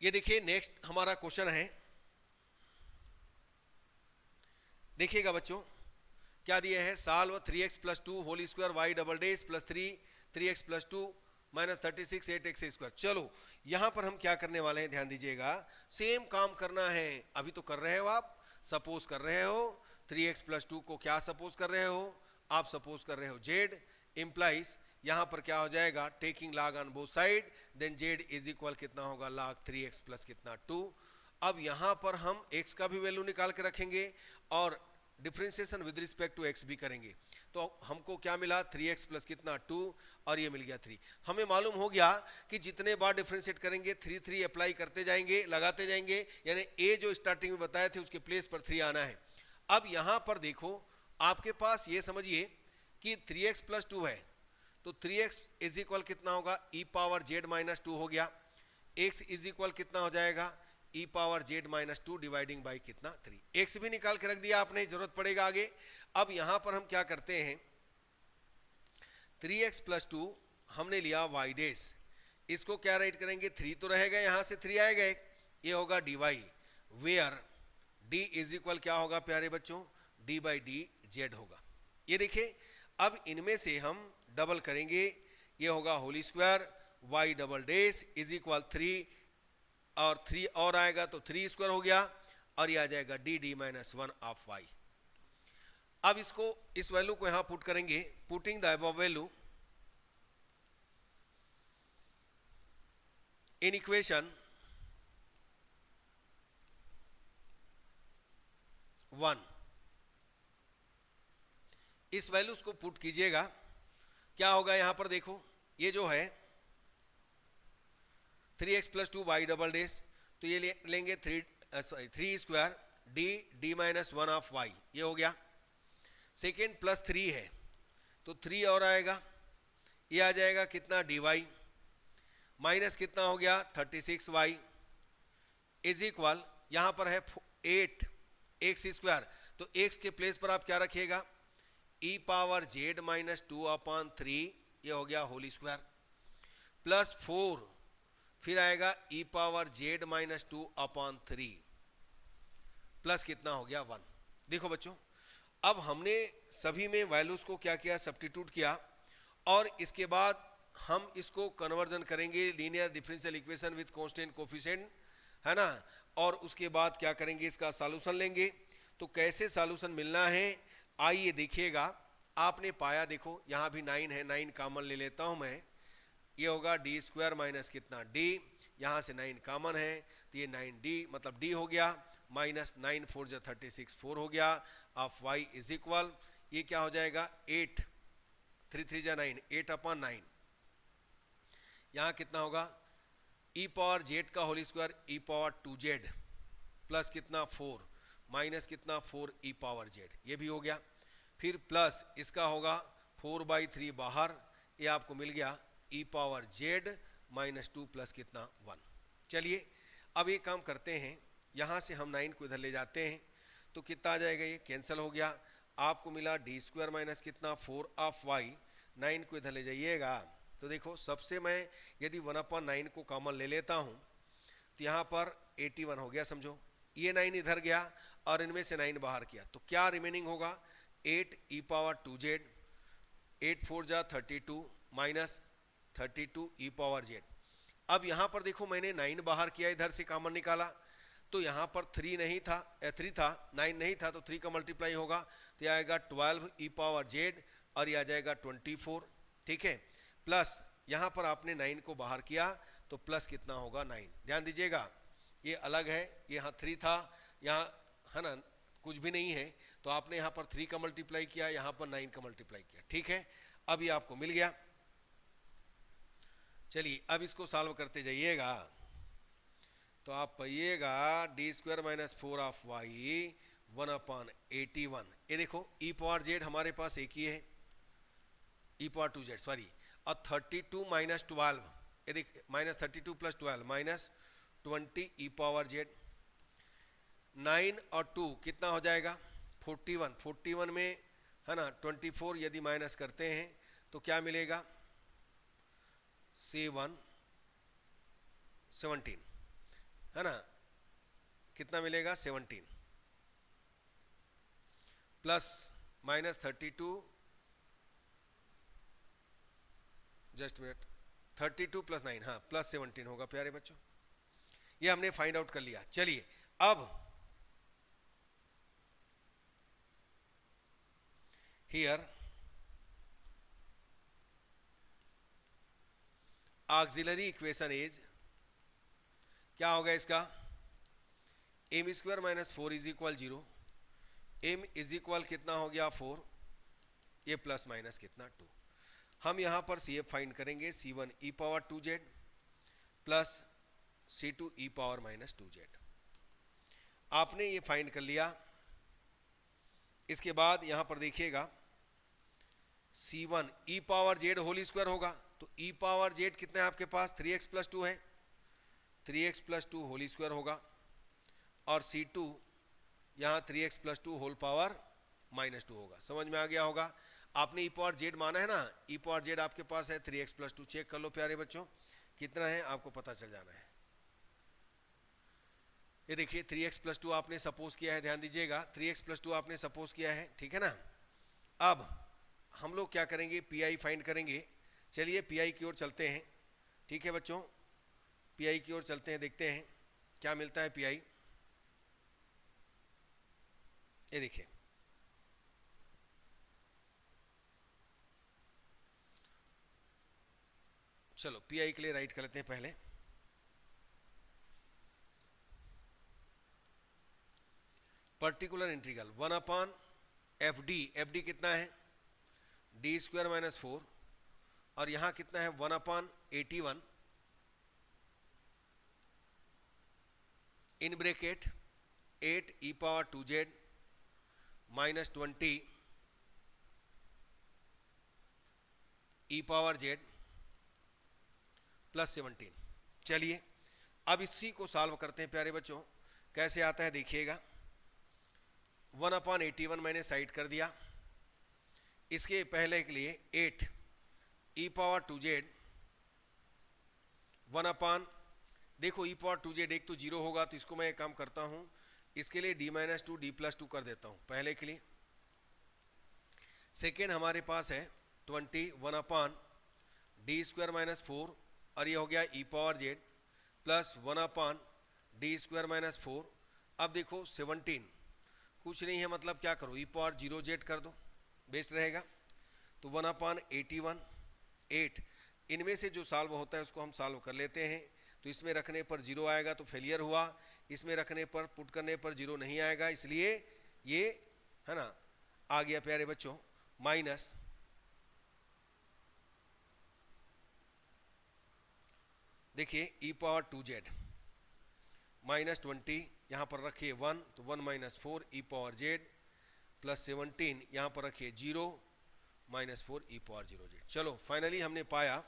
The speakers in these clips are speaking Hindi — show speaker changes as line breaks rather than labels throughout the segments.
ये देखिए नेक्स्ट हमारा क्वेश्चन है, देखिएगा बच्चों क्या दिया है, solve 3x plus 2 whole square y double dash plus 3x plus 2 minus 36 8x square. चलो यहां पर हम क्या करने वाले हैं, ध्यान दीजिएगा, सेम काम करना है। अभी तो कर रहे हो आप, सपोज कर रहे हो 3x प्लस 2 को क्या सपोज कर रहे हो, आप सपोज कर रहे हो z, इंप्लाइज यहां पर क्या हो जाएगा, taking log on both side, then z is equal कितना होगा, log 3x प्लस कितना 2। अब यहां पर हम x का भी वैल्यू निकाल के रखेंगे और differentiation with respect to x भी करेंगे। तो हमको क्या मिला, 3x प्लस कितना 2 और ये मिल गया 3। हमें मालूम हो गया कि जितने बार डिफरेंशिएट करेंगे 3 अप्लाई करते जाएंगे, लगाते जाएंगे, यानी a जो स्टार्टिंग में बताए थे उसके प्लेस पर 3 आना है। अब यहां पर देखो आपके पास ये समझिए कि 3x प्लस 2 है, तो 3x इज इक्वल कितना होगा, e पावर z माइनस 2 हो गया, x इज इक्वल कितना हो जाएगा, e power z minus 2 dividing by कितना 3। x भी निकाल के रख दिया आपने, जरूरत पड़ेगा आगे। अब यहां पर हम क्या करते हैं, 3x प्लस 2 हमने लिया y डेज, इसको क्या राइट करेंगे, 3 तो रहेगा, यहां से 3 आएगा, ये होगा dy, where d is equal क्या होगा प्यारे बच्चों, d बाई डी जेड होगा। ये देखिए अब इनमें से हम डबल करेंगे, ये होगा whole square y double dash is equal 3 और 3 और आएगा तो 3 स्क्वायर हो गया, और ये आ जाएगा D D minus 1 of y. अब इसको इस वैल्यू को यहां पुट करेंगे, putting the above value in equation 1, इस वैल्यूज को पुट कीजिएगा, क्या होगा यहां पर देखो, ये जो है 3x plus 2 Y double days, तो ये लेंगे 3 square D D minus 1 of y, ये हो गया। सेकेंड प्लस 3 है तो 3 और आएगा, ये आ जाएगा कितना डी वाई, माइनस कितना हो गया 36y इज इक्वल, यहां पर है 8x स्क्वायर, तो x के प्लेस पर आप क्या रखिएगा, e power z minus 2 upon 3, ये हो गया होल स्क्वायर, प्लस 4 फिर आएगा e power z minus 2 upon 3 plus कितना हो गया 1। देखो बच्चों अब हमने सभी में वैल्यूज को क्या किया, सब्स्टिट्यूट किया, और इसके बाद हम इसको कन्वर्जन करेंगे linear differential equation with constant coefficient, है ना, और उसके बाद क्या करेंगे, इसका सॉल्यूशन लेंगे। तो कैसे सॉल्यूशन मिलना है, आइए देखिएगा। आपने पाया, देखो यहाँ भी 9 है, 9 कॉमन ले लेता हूँ मैं, ये होगा डी स्क्वायर माइनस कितना डी, यहाँ से 9 कॉमन है तो ये 9d मतलब d हो गया, माइनस 9 4 जो 36 4 हो गया, ऑफ y इज इक्वल, ये क्या हो जाएगा 8 3 3 जा 9 8 अपॉन 9, यहाँ कितना होगा e पावर z का whole square e power 2z plus कितना 4 माइनस कितना 4 e पावर z, ये भी हो गया। फिर प्लस इसका होगा 4/3 बाहर, ये आपको मिल गया e power z minus 2 plus कितना 1। चलिए अब ये काम करते हैं, यहाँ से हम 9 को इधर ले जाते हैं तो कितना आ जाएगा, ये कैंसिल हो गया, आपको मिला डी स्क्वायर माइनस कितना 4 ऑफ वाई, 9 को इधर ले जाइएगा तो देखो सबसे मैं यदि 1/9 को कॉमन ले लेता हूँ तो यहाँ पर 81 हो गया, समझो ये 9 इधर गया और इनमें से 9 बाहर किया तो क्या रिमेनिंग होगा 8 e पावर 2z, 8 4 जा 32 माइनस 32 e पावर z। अब यहाँ पर देखो मैंने 9 बाहर किया, इधर से कॉमन निकाला तो यहाँ पर 3 नहीं था, 3 था, 9 नहीं था तो 3 का मल्टीप्लाई होगा तो यह आएगा 12 e पावर z और यह आ जाएगा 24, ठीक है, प्लस यहाँ पर आपने 9 को बाहर किया तो प्लस कितना होगा 9। ध्यान दीजिएगा ये अलग है, यहाँ 3 था, यहाँ है ना कुछ भी नहीं है तो आपने यहाँ पर 3 का मल्टीप्लाई किया, यहाँ पर 9 का मल्टीप्लाई किया, ठीक है, अब ये आपको मिल गया। चलिए अब इसको सॉल्व करते जाइएगा तो आप पाइएगा D square minus 4 of Y 1/81, ये देखो e पावर z हमारे पास एक ही है, e पावर 2z सॉरी, और 32 माइनस 12, ये देख minus 32 plus 12 minus 20 e power z, 9 और 2 कितना हो जाएगा 41, 41 में है ना 24 यदि माइनस करते हैं तो क्या मिलेगा 17, है ना, कितना मिलेगा 17 plus minus 32, just minute, 32 plus 9, हाँ प्लस 17 होगा प्यारे बच्चों। ये हमने फाइंड आउट कर लिया। चलिए अब हियर ऑक्सिलरी इक्वेशन इज, क्या होगा इसका, M square minus 4 is equal 0, M is equal कितना हो गया 4, ये प्लस माइनस कितना 2। हम यहाँ पर सी एफ फाइंड करेंगे, C1 ई पावर 2z प्लस C2 ई पावर माइनस 2z। आपने ये फाइंड कर लिया। इसके बाद यहाँ पर देखिएगा C1 ई पावर z होल स्क्वायर होगा, तो ई पावर z कितना है आपके पास, 3x प्लस 2 है, 3x प्लस 2 होल स्क्वायर होगा, और C2 यहाँ 3x plus 2 whole power minus 2 होगा। समझ में आ गया होगा। आपने ई पावर जेड माना है ना, ई पावर जेड आपके पास है 3x प्लस 2, चेक कर लो प्यारे बच्चों कितना है, आपको पता चल जाना है। ये देखिए 3x प्लस 2 आपने सपोज किया है, ध्यान दीजिएगा 3x प्लस 2 आपने सपोज किया है, ठीक है ना। अब हम लोग क्या करेंगे, पी फाइंड करेंगे। चलिए पी की ओर चलते हैं, ठीक है बच्चों, पी की ओर चलते हैं, देखते हैं क्या मिलता है पी। ये देखिए चलो पी के लिए राइट कर लेते हैं पहले। Particular integral 1 upon F D कितना है, डी स्क्वायर माइनस 4, और यहां कितना है 1 upon 81 in bracket 8 E power 2z minus 20 E power z plus 17। चलिए अब इसी को सॉल्व करते हैं प्यारे बच्चों, कैसे आता है देखिएगा। 1 अपॉन 81 मैंने साइड कर दिया, इसके पहले के लिए 8 ई पावर 2z 1 अपॉन, देखो ई पावर 2z एक तो 0 होगा, तो इसको मैं एक काम करता हूं, इसके लिए d माइनस 2 d प्लस 2 कर देता हूं पहले के लिए। सेकेंड हमारे पास है 21 अपॉन डी स्क्वायर माइनस 4, और ये हो गया e power Z plus 1 upon D square minus 4। अब देखो 17 कुछ नहीं है, मतलब क्या करो, ई पावर 0z कर दो, बेस्ट रहेगा। तो 1 अपॉन 81 8, इनमें से जो सॉल्व होता है उसको हम सॉल्व कर लेते हैं। तो इसमें रखने पर 0 आएगा तो फेलियर हुआ, इसमें रखने पर पुट करने पर 0 नहीं आएगा, इसलिए ये है ना आ गया प्यारे बच्चों माइनस, देखिए ई पावर 2z माइनस 20, यहाँ पर रखिए 1, तो 1 माइनस 4 ई पावर z प्लस 17, यहाँ पर रखिए 0 माइनस 4 ई पावर 0z। चलो फाइनली हमने पाया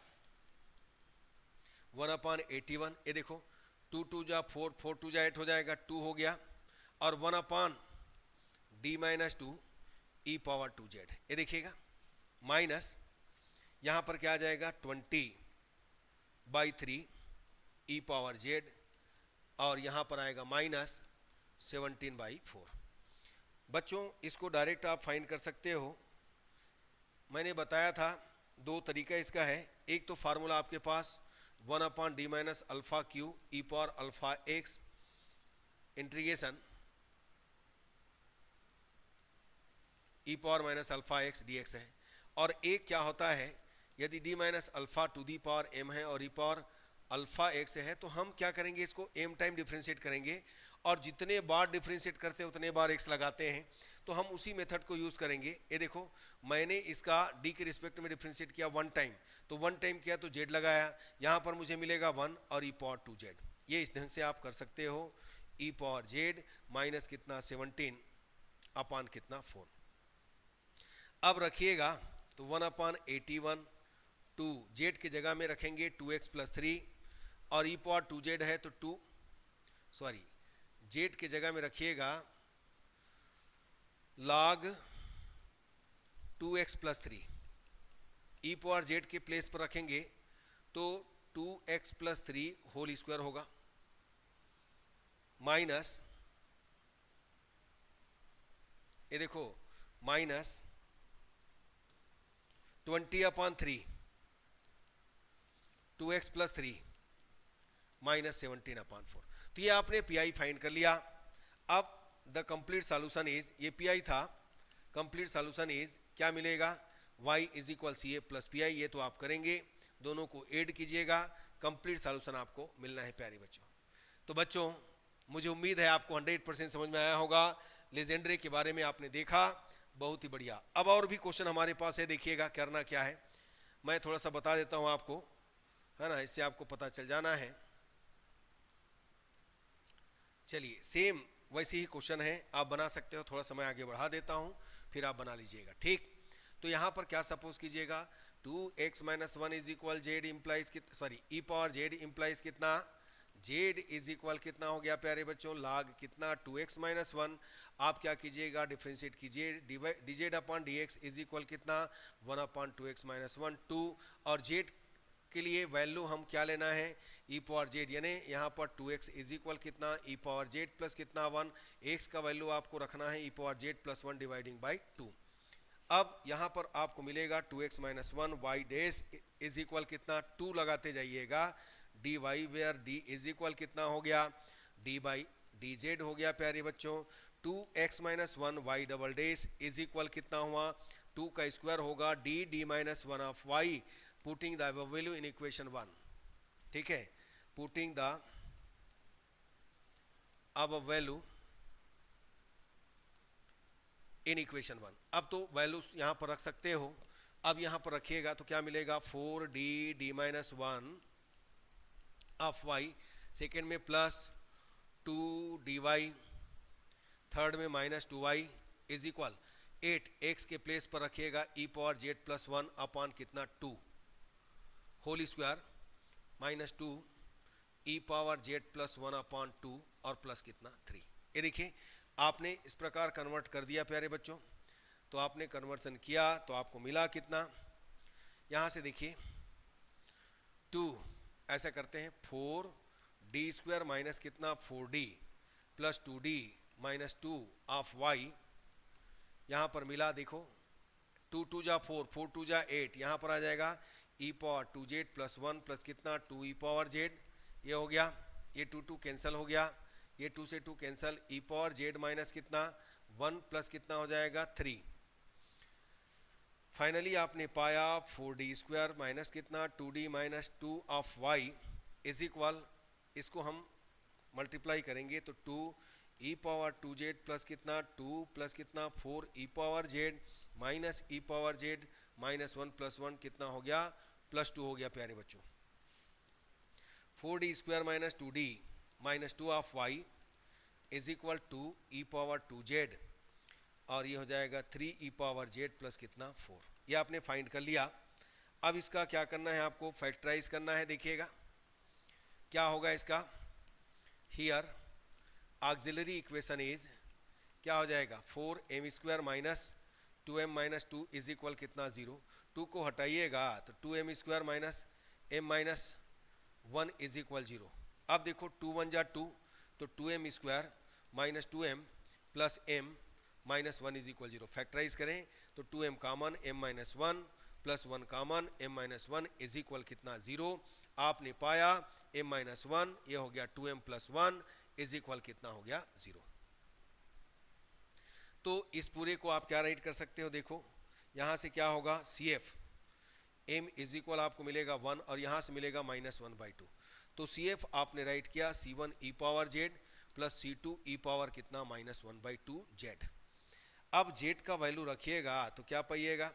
1 अपॉन 81, ये देखो 2 2 जा 4, 4 2 जा 8 हो जाएगा, 2 हो गया, और 1 अपॉन डी माइनस 2 ई पावर 2z, ये देखिएगा माइनस, यहाँ पर क्या आ जाएगा 20/3 ई पावर z, और यहाँ पर आएगा माइनस 17/4। बच्चों इसको डायरेक्ट आप फाइंड कर सकते हो, मैंने बताया था दो तरीका इसका है। एक तो फार्मूला आपके पास 1 upon D minus alpha Q E power alpha X integration E power minus alpha X D X है, और एक क्या होता है यदि D minus alpha to the power M है और ई पावर अल्फा एक्स है, तो हम क्या करेंगे, इसको एम टाइम डिफ्रेंशिएट करेंगे, और जितने बार डिफ्रेंशिएट करते हैं उतने बार एक्स लगाते हैं, तो हम उसी मेथड को यूज़ करेंगे। ये देखो मैंने इसका डी के रिस्पेक्ट में डिफ्रेंशिएट किया 1 टाइम, तो 1 टाइम किया तो जेड लगाया, यहाँ पर मुझे मिलेगा 1 और ई पावर 2z। ये इस ढंग से आप कर सकते हो, ई पावर जेड माइनस कितना 17 अपान कितना 4। अब रखिएगा तो 1 अपान 81 2 जेड की जगह में रखेंगे 2x प्लस 3, और ई पावर 2z है तो जेड की जगह में रखिएगा log 2x प्लस 3, ई पावर जेड के प्लेस पर रखेंगे तो 2x प्लस 3 होल स्क्वायर होगा, माइनस, ये देखो, माइनस 20/3, 2x प्लस 3 माइनस 17/4। तो ये आपने पी फाइंड कर लिया। अब द कंप्लीट सॉल्यूशन इज, ये पी था, कंप्लीट सॉल्यूशन इज क्या मिलेगा, y is equal C A plus P I. ये तो आप करेंगे, दोनों को ऐड कीजिएगा, कंप्लीट सॉल्यूशन आपको मिलना है प्यारे बच्चों। तो बच्चों मुझे उम्मीद है आपको 100% समझ में आया होगा। लेजेंडरी के बारे में आपने देखा, बहुत ही बढ़िया। अब और भी क्वेश्चन हमारे पास है, देखिएगा करना क्या है, मैं थोड़ा सा बता देता हूं आपको, है ना, इससे आपको पता चल जाना है। चलिए सेम वैसे ही क्वेश्चन है, आप बना सकते हो, थोड़ा समय आगे बढ़ा देता हूं, फिर आप बना लीजिएगा, ठीक। तो यहां पर क्या सपोज कीजिएगा, 2x - 1 is equal Z implies, sorry E power Z implies कितना, जेड इज इक्वल कितना हो गया प्यारे बच्चों, log कितना 2x - 1। आप क्या कीजिएगा, डिफ्रेंशिएट कीजिए, dz upon dx is equal कितना 1/2x - 1 2। और जेड के लिए वैल्यू हम क्या लेना है, ई पावर जेड, यानी यहाँ पर 2x इज इक्वल कितना ई पावर जेड प्लस कितना 1, x का वैल्यू आपको रखना है e power Z plus 1 dividing by 2। अब यहाँ पर आपको मिलेगा 2x - 1 y dash is equal कितना 2 लगाते जाइएगा, dy where d is equal कितना हो गया, d बाई डी जेड हो गया प्यारे बच्चों। 2x - 1 y double dash is equal कितना हुआ, 2 का स्क्वायर होगा d - 1 of y, putting the above value in equation 1, ठीक है, putting the above value in equation 1। अब तो वैल्यू यहां पर रख सकते हो, अब यहां पर रखिएगा तो क्या मिलेगा 4d - 1 ऑफ y, सेकेंड में प्लस 2dy, थर्ड में minus 2y is equal 8, x के प्लेस पर रखिएगा ई पावर जेड प्लस 1 अपॉन कितना 2 होल स्क्वायर माइनस 2 ई पावर जेड प्लस 1 अपॉन 2 और प्लस कितना 3। ये देखिए आपने इस प्रकार कन्वर्ट कर दिया प्यारे बच्चों। तो आपने कन्वर्सन किया तो आपको मिला कितना, यहां से देखिए 2, ऐसा करते हैं 4d² माइनस कितना 4d plus 2d minus 2 of y, यहां पर मिला देखो 2 2 जा 4, 4 2 जा 8, यहां पर आ जाएगा ई पावर 2z प्लस 1 प्लस कितना 2 ई पावर जेड, ये हो गया, ये 2 2 कैंसिल हो गया, ये 2 से 2 कैंसिल, ई पावर जेड माइनस कितना 1 प्लस कितना हो जाएगा 3। फाइनली आपने पाया 4d² माइनस कितना 2d minus 2 of y is equal, इसको हम मल्टीप्लाई करेंगे तो 2 ई पावर 2z प्लस कितना 2 प्लस कितना 4 ई पावर जेड माइनस ई पावर जेड माइनस 1 प्लस 1 कितना हो गया प्लस 2 हो गया प्यारे बच्चों। 4d² minus 2d minus 2 of y is equal to E power 2z, और ये हो जाएगा 3 ई पावर जेड प्लस कितना 4। ये आपने फाइंड कर लिया। अब इसका क्या करना है, आपको फैक्टराइज करना है। देखिएगा क्या होगा इसका, हियर ऑक्सिलरी इक्वेशन इज क्या हो जाएगा 4m² minus 2m minus 2 is equal कितना 0, 2 को हटाइएगा तो 2m² minus m minus 1 is equal 0। अब देखो 2 1 जा 2, तो 2m² minus 2m plus m minus 1 is equal 0। Factorize करें तो 2m common, m minus 1 plus 1 common, m minus 1 is equal कितना 0। आपने पाया m माइनस 1, ये हो गया 2m प्लस 1 इज इक्वल कितना हो गया 0। तो इस पूरे को आप क्या राइट कर सकते हो, देखो यहां से क्या होगा CF m इज इक्वल आपको मिलेगा 1 और यहां से मिलेगा माइनस 1/2। तो CF आपने राइट किया C1 ई पावर जेड प्लस C2 ई पावर कितना माइनस 1/2 जेड। अब जेड का वैल्यू रखिएगा तो क्या पाइएगा,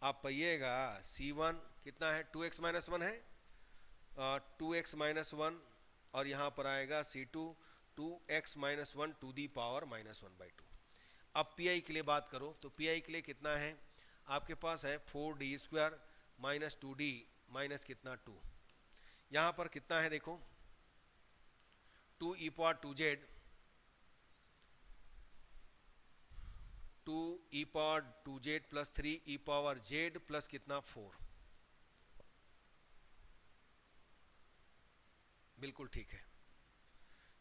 आप पाइएगा C1 कितना है 2x माइनस 1 है, 2x माइनस 1, और यहाँ पर आएगा C2 2x minus 1 to the power minus 1/2। अब पी आई के लिए बात करो तो पी आई के लिए कितना है, आपके पास है 4d² माइनस 2d माइनस कितना 2, यहाँ पर कितना है देखो 2 ई पावर 2z 2 ई पावर 2z प्लस 3 ई पावर z प्लस कितना 4, बिल्कुल ठीक है।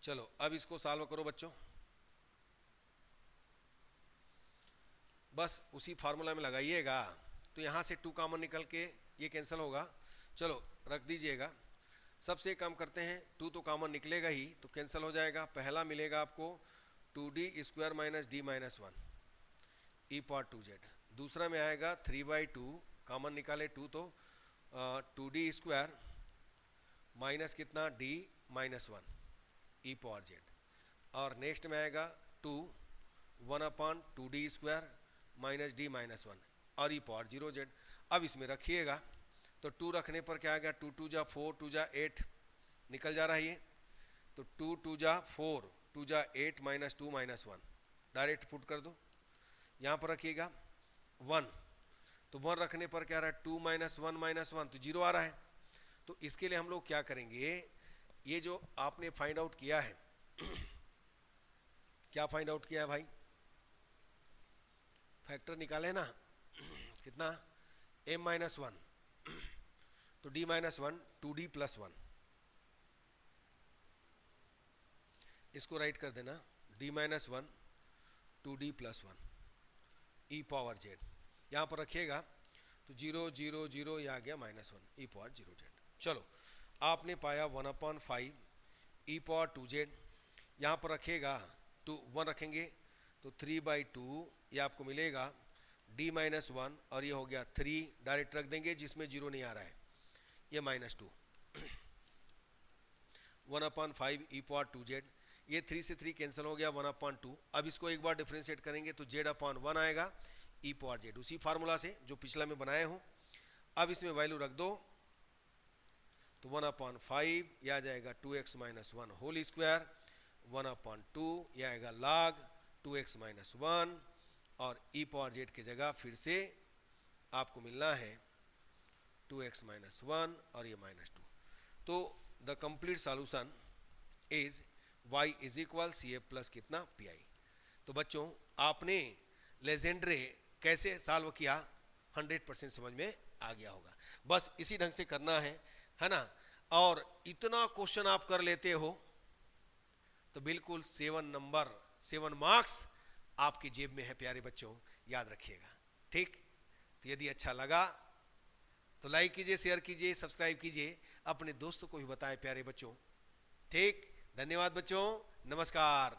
चलो अब इसको सॉल्व करो बच्चों, बस उसी फार्मूला में लगाइएगा। तो यहाँ से 2 कॉमन निकल के ये कैंसिल होगा, चलो रख दीजिएगा। सबसे कम करते हैं, 2 तो कॉमन निकलेगा ही तो कैंसिल हो जाएगा। पहला मिलेगा आपको 2d² माइनस d माइनस 1 ई पावर 2z। दूसरा में आएगा 3/2, कॉमन निकाले 2 तो 2d² माइनस कितना d माइनस 1 ई पावर z। और नेक्स्ट में आएगा 2 1/2d² माइनस d माइनस 1 और ई पावर 0z। अब इसमें रखिएगा तो 2 रखने पर क्या आ गया, 2 2 जा 4, 2 जा 8 निकल जा रहा है ये। तो 2 2 जा 4, 2 जा 8 माइनस 2 माइनस 1 डायरेक्ट पुट कर दो। यहाँ पर रखिएगा 1, तो 1 रखने पर क्या आ रहा है, 2 माइनस 1 माइनस 1 तो 0 आ रहा है। तो इसके लिए हम लोग क्या करेंगे, ये जो आपने फाइंड आउट किया है क्या फाइंड आउट किया है भाई, फैक्टर निकाले ना कितना, m माइनस 1 तो d माइनस 1 2d प्लस 1, इसको राइट कर देना d माइनस 1 2d प्लस 1 ई पावर z। यहाँ पर रखिएगा तो 0 0 0 ये आ गया -1 ई पावर 0z। चलो आपने पाया 1/5 ई पावर 2z। यहाँ पर रखिएगा 1 रखेंगे तो 3/2 ये आपको मिलेगा d माइनस 1 और ये हो गया 3 डायरेक्ट रख देंगे जिसमें 0 नहीं आ रहा है, ये -2 1/5 ई पावर 2z। ये 3 से 3 कैंसिल हो गया 1/2। अब इसको एक बार डिफरेंशिएट करेंगे तो z/1 आएगा ई पावर z, उसी फार्मूला से जो पिछला में बनाए हूँ। अब इसमें वैल्यू रख दो तो 1/5 ये आ जाएगा 2x माइनस 1 होल स्क्वायर, 1/2 ये आएगा log 2x माइनस 1 और ई पावर z की जगह फिर से आपको मिलना है 2x माइनस 1 और ये -2। तो the complete solution is y is equal C F plus कितना pi। तो बच्चों आपने लेजेंड्रे कैसे सॉल्व किया 100% समझ में आ गया होगा। बस इसी ढंग से करना है ना। और इतना क्वेश्चन आप कर लेते हो तो बिल्कुल 7 मार्क्स आपकी जेब में है प्यारे बच्चों, याद रखिएगा। ठीक, तो यदि अच्छा लगा तो लाइक कीजिए, शेयर कीजिए, सब्सक्राइब कीजिए, अपने दोस्तों को भी बताएं प्यारे बच्चों। ठीक, धन्यवाद बच्चों, नमस्कार।